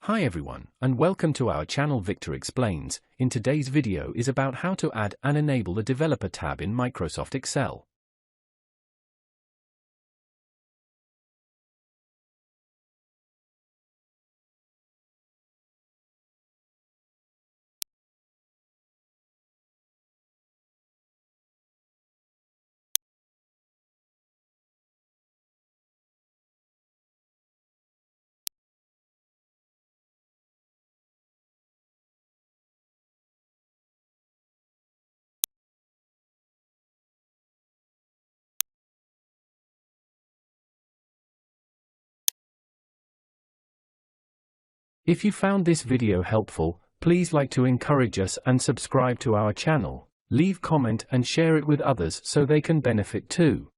Hi everyone, and welcome to our channel Victor Explains. In today's video is about how to add and enable a developer tab in Microsoft Excel. If you found this video helpful, please like to encourage us and subscribe to our channel. Leave comment and share it with others so they can benefit too.